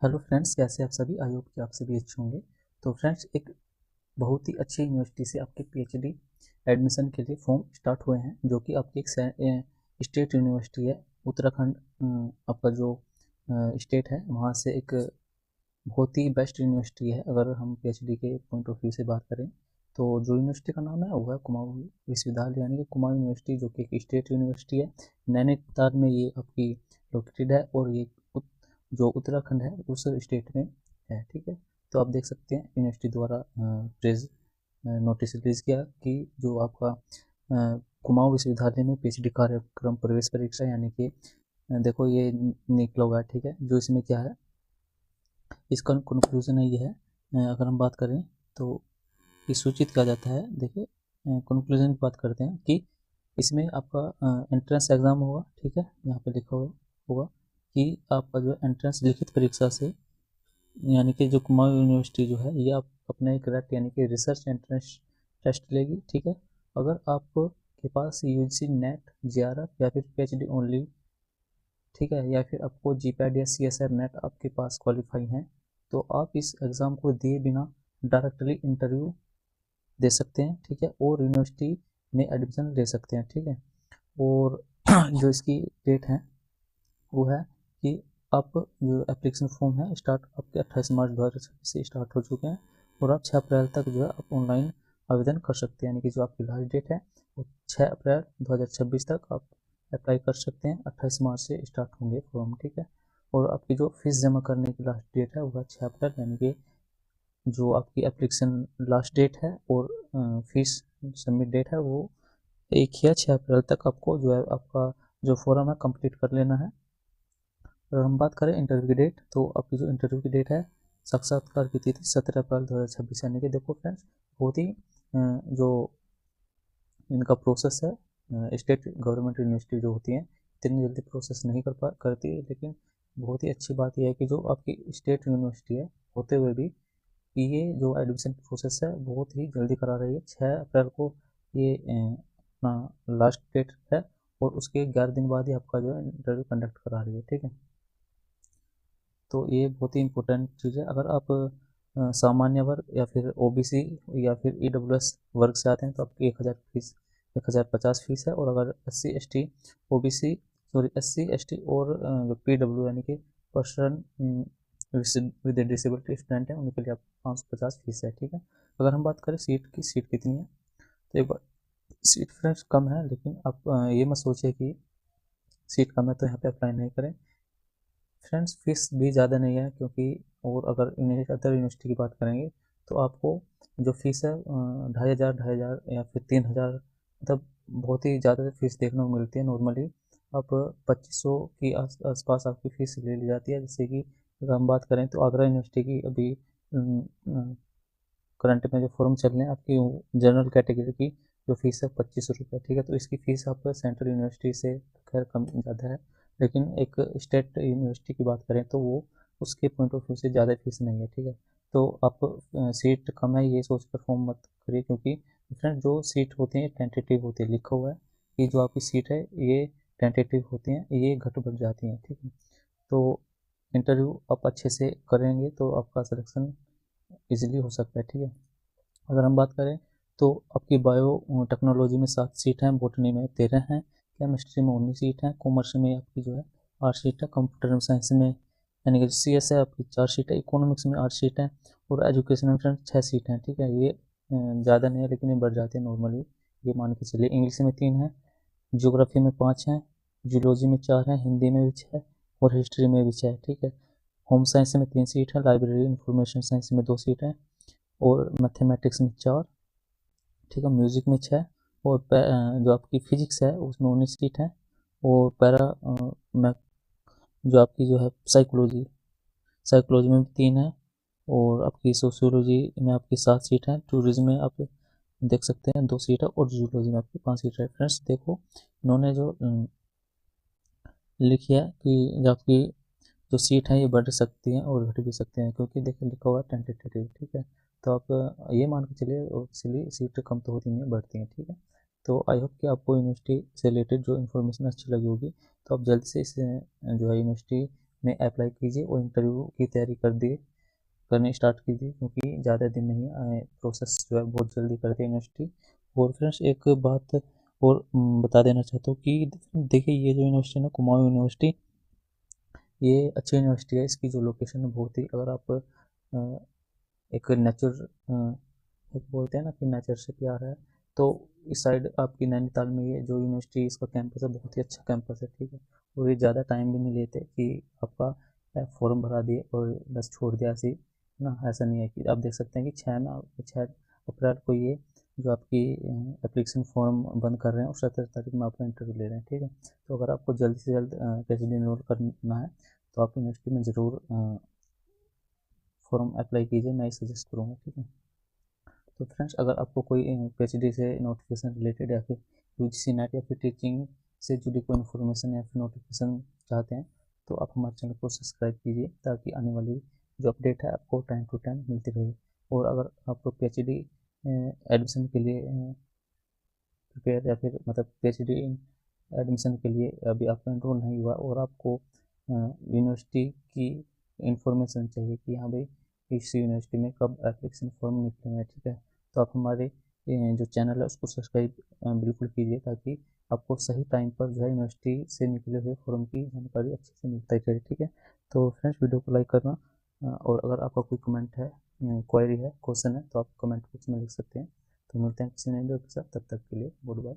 Hello friends, कैसे आप सभी। आई होप कि आप सभी अच्छे होंगे। तो फ्रेंड्स, एक बहुत ही अच्छी यूनिवर्सिटी से आपके पीएचडी एडमिशन के लिए फॉर्म स्टार्ट हुए हैं, जो कि आपकी एक स्टेट यूनिवर्सिटी है। उत्तराखंड आपका जो स्टेट है, वहाँ से एक बहुत ही बेस्ट यूनिवर्सिटी है। अगर हम पीएचडी के पॉइंट ऑफ व्यू से बात करें तो जो यूनिवर्सिटी का नाम है वो है कुमाऊं विश्वविद्यालय, यानी कि कुमाऊं यूनिवर्सिटी, जो कि एक स्टेट यूनिवर्सिटी है। नैनीताल में ये आपकी लोकेटेड है, और ये जो उत्तराखंड है उस स्टेट में है। ठीक है, तो आप देख सकते हैं यूनिवर्सिटी द्वारा प्रेस नोटिस रिलीज किया कि जो आपका कुमाऊं विश्वविद्यालय में पीएचडी कार्यक्रम प्रवेश परीक्षा, यानी कि देखो ये निकला हुआ है। ठीक है, जो इसमें क्या है, इसका कंक्लूजन है ये है। अगर हम बात करें तो ये सूचित किया जाता है। देखिए, कंक्लूजन की बात करते हैं कि इसमें आपका एंट्रेंस एग्ज़ाम होगा। ठीक है, यहाँ पे लिखा होगा कि आपका जो एंट्रेंस लिखित परीक्षा से, यानी कि जो कुमाऊं यूनिवर्सिटी जो है ये आप अपने करेक्ट, यानी कि रिसर्च एंट्रेंस टेस्ट लेगी। ठीक है, अगर आप के पास यूजीसी नेट, जेआरएफ या फिर पीएचडी ओनली, ठीक है, या फिर आपको जीपैड या सीएसआर नेट आपके पास क्वालिफाई हैं, तो आप इस एग्ज़ाम को दिए बिना डायरेक्टली इंटरव्यू दे सकते हैं। ठीक है, और यूनिवर्सिटी में एडमिशन ले सकते हैं। ठीक है, और जो इसकी डेट है वो है कि आप जो एप्लीकेशन फॉर्म है स्टार्ट आपके 28 मार्च 2026 से स्टार्ट हो चुके हैं, और आप 6 अप्रैल तक जो है आप ऑनलाइन आवेदन कर सकते हैं। यानी कि जो आपकी लास्ट डेट है वो 6 अप्रैल 2026 तक आप अप्लाई कर सकते हैं। 28 मार्च से स्टार्ट होंगे फॉर्म। ठीक है, और आपकी जो फीस जमा करने की लास्ट डेट है वो है 6 अप्रैल, यानी कि जो आपकी एप्लीकेशन लास्ट डेट है और फीस सबमिट डेट है वो एक ही है। 6 अप्रैल तक आपको जो है आपका जो फॉर्म है कंप्लीट कर लेना है। अगर हम बात करें इंटरव्यू की डेट, तो आपकी जो इंटरव्यू की डेट है, साक्षात्कार की तिथि 17 अप्रैल 2026, यानी कि देखो फ्रेंड्स, बहुत ही जो इनका प्रोसेस है, स्टेट गवर्नमेंट यूनिवर्सिटी जो होती हैं इतनी जल्दी प्रोसेस नहीं करती, लेकिन बहुत ही अच्छी बात यह है कि जो आपकी स्टेट यूनिवर्सिटी है होते हुए भी ये जो एडमिशन प्रोसेस है बहुत ही जल्दी करा रही है। 6 अप्रैल को ये अपना लास्ट डेट है, और उसके 11 दिन बाद ही आपका जो है इंटरव्यू कंडक्ट करा रही है। ठीक है, तो ये बहुत ही इम्पोर्टेंट चीज़ है। अगर आप सामान्य वर्ग या फिर ओबीसी या फिर ईडब्ल्यूएस वर्ग से आते हैं तो आपकी 1050 फीस है। और अगर SC ST OBC sorry SC ST और जो पीडब्ल्यू, यानी कि पर्सन विद डिसेबिलिटी स्टूडेंट हैं, उनके लिए आप 550 फीस है। ठीक है, अगर हम बात करें सीट की, सीट कितनी है, तो एक बार सीट फ्रेंड्स कम है, लेकिन आप ये मत सोचिए कि सीट कम है तो यहाँ पे अप्लाई नहीं करें। फ्रेंड्स, फीस भी ज़्यादा नहीं है, क्योंकि और अगर अदर यूनिवर्सिटी की बात करेंगे तो आपको जो फीस है 2500 या फिर 3000, मतलब बहुत ही ज़्यादा फीस देखने को मिलती है। नॉर्मली आप 2500 की आसपास आपकी फ़ीस ले ली जाती है। जैसे कि अगर हम बात करें तो आगरा यूनिवर्सिटी की अभी करंट में जो फॉर्म चल रहे हैं, आपकी जनरल कैटेगरी की जो फीस है 2500 रुपये। ठीक है, तो इसकी फ़ीस आपका सेंट्रल यूनिवर्सिटी से खैर कम ज़्यादा है, लेकिन एक स्टेट यूनिवर्सिटी की बात करें तो वो उसके पॉइंट ऑफ व्यू से ज़्यादा फीस नहीं है। ठीक है, तो आप सीट कम है ये सोच कर फॉर्म मत करिए, क्योंकि फ्रेंड जो सीट होती हैं टेंटेटिव होती है। लिखा हुआ है कि जो आपकी सीट है ये टेंटेटिव होती हैं, ये घट बढ़ जाती हैं। ठीक है, तो इंटरव्यू आप अच्छे से करेंगे तो आपका सिलेक्शन इजीली हो सकता है। ठीक है, अगर हम बात करें तो आपकी बायो टेक्नोलॉजी में 7 सीट हैं, बॉटनी में 13 हैं, केमिस्ट्री में 19 सीट हैं, कॉमर्स में आपकी जो है 8 सीट है, कंप्यूटर साइंस में यानी कि सी एस है आपकी 4 सीट है, इकोनॉमिक्स में 8 सीट हैं, और एजुकेशन में 6 सीट हैं। ठीक है, ये ज़्यादा नहीं है, लेकिन ये बढ़ जाते हैं नॉर्मली, ये मान के चलिए। इंग्लिश में 3 हैं, ज्योग्राफी में 5 हैं, जूलॉजी में 4 हैं, हिंदी में भी 6 और हिस्ट्री में भी 6। ठीक है, होम साइंस में 3 सीट है, लाइब्रेरी इंफॉर्मेशन साइंस में 2 सीट हैं, और मैथमेटिक्स में 4। ठीक है, म्यूज़िक में 6, और जो आपकी फिजिक्स है उसमें 19 सीट है, और पैरा में जो आपकी जो है साइकोलॉजी साइकोलॉजी में 3 है, और आपकी सोशियोलॉजी में आपकी 7 सीट है, टूरिज्म में आप देख सकते हैं 2 सीट है, और जूलॉजी में आपकी 5 सीट है। फ्रेंड्स देखो, इन्होंने जो लिखी है कि जो आपकी जो सीट है ये बढ़ सकती हैं और घट भी सकते हैं, क्योंकि देखिए लिखा हुआ है टेंटेटिव। ठीक है, तो आप ये मान के चलिए, एक्चुअली सीट कम तो होती नहीं है, बढ़ती हैं। ठीक है, तो आई होप कि आपको यूनिवर्सिटी से रिलेटेड जो इन्फॉर्मेशन अच्छी लगी होगी, तो आप जल्द से इस जो है यूनिवर्सिटी में अप्लाई कीजिए और इंटरव्यू की तैयारी करनी स्टार्ट कीजिए, क्योंकि ज़्यादा दिन नहीं है, प्रोसेस जो है बहुत जल्दी करती है यूनिवर्सिटी। और फ्रेंड्स एक बात और बता देना चाहता हूँ कि देखिए ये जो यूनिवर्सिटी है ना, कुमाऊं यूनिवर्सिटी, ये अच्छी यूनिवर्सिटी है। इसकी जो लोकेशन है बहुत ही, अगर आप एक नेचर एक बोलते हैं ना कि नेचर से प्यार है, तो इस साइड आपकी नैनीताल में ये जो यूनिवर्सिटी, इसका कैंपस है बहुत ही अच्छा कैंपस है, ठीक है। और ये ज़्यादा टाइम भी नहीं लेते कि आपका फॉर्म भरा दिए और बस छोड़ दिया ऐसे ही ना, ऐसा नहीं है। कि आप देख सकते हैं कि 6 अप्रैल को ये जो आपकी एप्लीकेशन फॉर्म बंद कर रहे हैं और 17 तारीख में आपका इंटरव्यू ले रहे हैं, ठीक है। तो अगर आपको जल्द से जल्द PhD इनरोल करना है तो आप यूनिवर्सिटी में ज़रूर फॉर्म अप्लाई कीजिए, मैं ये सजेस्ट करूँगा, ठीक है। तो फ्रेंड्स अगर आपको कोई PhD से नोटिफिकेशन रिलेटेड या फिर UGC नेट या फिर टीचिंग से जुड़ी कोई इन्फॉर्मेशन या फिर नोटिफिकेशन चाहते हैं, तो आप हमारे चैनल को सब्सक्राइब कीजिए, ताकि आने वाली जो अपडेट है आपको टाइम टू टाइम मिलती रहे। और अगर आपको PhD एडमिशन के लिए प्रिपेयर या फिर मतलब PhD एडमिशन के लिए अभी आपका एनरोल नहीं हुआ और आपको यूनिवर्सिटी की इंफॉर्मेशन चाहिए कि हाँ भाई इस यूनिवर्सिटी में कब एप्लीकेशन फॉर्म निकले हैं, ठीक है, तो आप हमारे जो चैनल है उसको सब्सक्राइब बिल्कुल कीजिए, ताकि आपको सही टाइम पर जो है यूनिवर्सिटी से निकले हुए फॉर्म की जानकारी अच्छे से मिलता ही रहे, ठीक है। तो फ्रेंड्स वीडियो को लाइक करना, और अगर आपका कोई कमेंट है, क्वेरी है, क्वेश्चन है, तो आप कमेंट बॉक्स में लिख सकते हैं। तो मिलते हैं किसी नए वीडियो के साथ, तब तक के लिए गुड बाय।